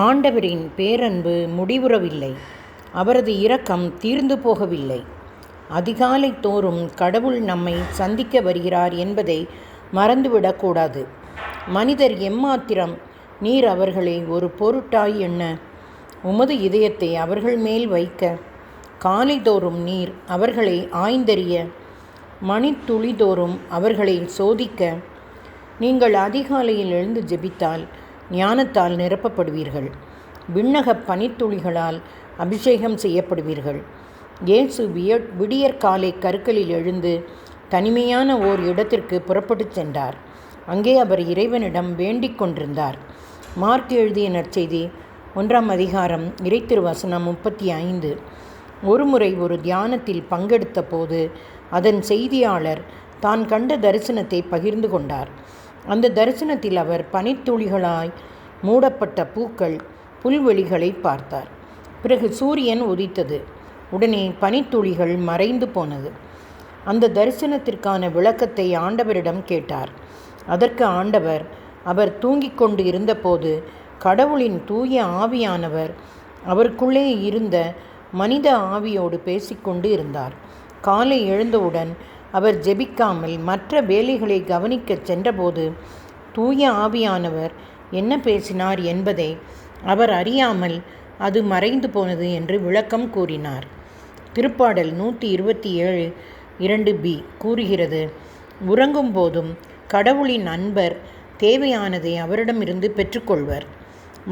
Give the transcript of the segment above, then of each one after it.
ஆண்டவரின் பேரன்பு முடிவுறவில்லை. அவரது இரக்கம் தீர்ந்து போகவில்லை. அதிகாலை தோறும் கடவுள் நம்மை சந்திக்க வருகிறார் என்பதை மறந்துவிடக்கூடாது. மனிதர் எம்மாத்திரம் நீர் அவர்களை ஒரு பொருட்டாய் எண்ண, உமது இதயத்தை அவர்கள் மேல் வைக்க, காலைதோறும் நீர் அவர்களை ஆய்ந்தறிய, மணித்துளிதோறும் அவர்களை சோதிக்க. நீங்கள் அதிகாலையில் எழுந்து ஜெபித்தால் ஞானத்தால் நிரப்பப்படுவீர்கள். விண்ணக பனித்துளிகளால் அபிஷேகம் செய்யப்படுவீர்கள். இயேசு விடியற்காலை கருக்களில் எழுந்து தனிமையான ஓர் இடத்திற்கு புறப்பட்டு சென்றார். அங்கே அவர் இறைவனிடம் வேண்டிக் கொண்டிருந்தார். மார்க் எழுதிய நற்செய்தி 1 அதிகாரம் இறைத்திருவசனம் 35. ஒருமுறை ஒரு தியானத்தில் பங்கெடுத்த போது அதன் செய்தியாளர் தான் கண்ட தரிசனத்தை பகிர்ந்து கொண்டார். அந்த தரிசனத்தில் அவர் பனித்துளிகளாய் மூடப்பட்ட பூக்கள், புல்வெளிகளை பார்த்தார். பிறகு சூரியன் உதித்தது. உடனே பனித்துளிகள் மறைந்து போனது. அந்த தரிசனத்திற்கான விளக்கத்தை ஆண்டவரிடம் கேட்டார். அதற்கு ஆண்டவர், அவர் தூங்கிக் கொண்டு இருந்தபோது கடவுளின் தூய ஆவியானவர் அவருக்குள்ளே இருந்த மனித ஆவியோடு பேசிக்கொண்டு இருந்தார். காலை எழுந்தவுடன் அவர் ஜெபிக்காமல் மற்ற வேலைகளை கவனிக்கச் சென்றபோது தூய ஆவியானவர் என்ன பேசினார் என்பதை அவர் அறியாமல் அது மறைந்து போனது என்று விளக்கம் கூறினார். திருப்பாடல் 127 2b கூறுகிறது, உறங்கும் போதும் கடவுளின் அன்பர் தேவையானதை அவரிடமிருந்து பெற்றுக்கொள்வர்.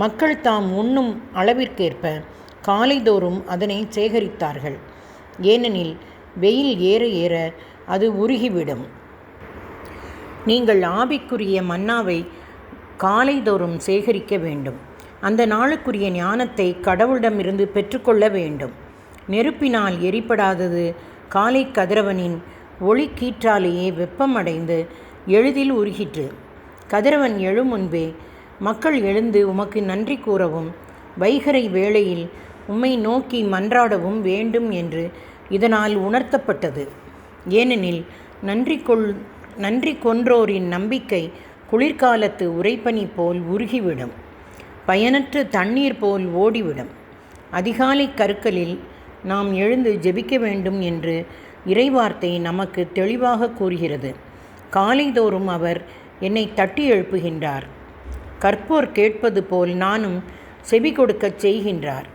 மக்கள் தாம் உண்ணும் அளவிற்கேற்ப காலைதோறும் அதனை சேகரித்தார்கள். ஏனெனில் வெயில் ஏற ஏற அது உருகிவிடும். நீங்கள் ஆவிக்குரிய மன்னாவை காலைதோறும் சேகரிக்க வேண்டும். அந்த நாளுக்குரிய ஞானத்தை கடவுளிடமிருந்து பெற்றுக்கொள்ள வேண்டும். நெருப்பினால் எரிப்படாதது காலை கதிரவனின் ஒளி கீற்றாலேயே வெப்பமடைந்து எளிதில் உருகிற்று. கதிரவன் எழும் முன்பே மக்கள் எழுந்து உமக்கு நன்றி கூறவும் வைகறை வேளையில் உம்மை நோக்கி மன்றாடவும் வேண்டும் என்று இதனால் உணர்த்தப்பட்டது. ஏனெனில் நன்றி கொன்றோரின் நம்பிக்கை குளிர்காலத்து உறைபனி போல் உருகிவிடும், பயனற்ற தண்ணீர் போல் ஓடிவிடும். அதிகாலை கருக்களில் நாம் எழுந்து ஜெபிக்க வேண்டும் என்று இறைவார்த்தை நமக்கு தெளிவாக கூறுகிறது. காலைதோறும் அவர் என்னை தட்டி எழுப்புகின்றார். கற்போர் கேட்பது போல் நானும் செவி கொடுக்கச் செய்கின்றார்.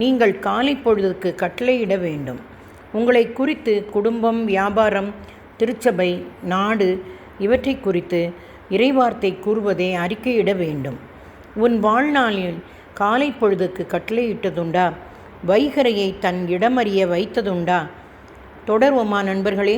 நீங்கள் காலை பொழுதுக்கு கட்டளையிட வேண்டும். உங்களை குறித்து குடும்பம், வியாபாரம், திருச்சபை, நாடு இவற்றை குறித்து இறைவார்த்தை கூறுவதை அறிக்கையிட வேண்டும். உன் வாழ்நாளில் காலை பொழுதுக்கு கட்டளையிட்டதுண்டா? வைகரையை தன் இடமறிய வைத்ததுண்டா? தொடர்வோமா நண்பர்களே?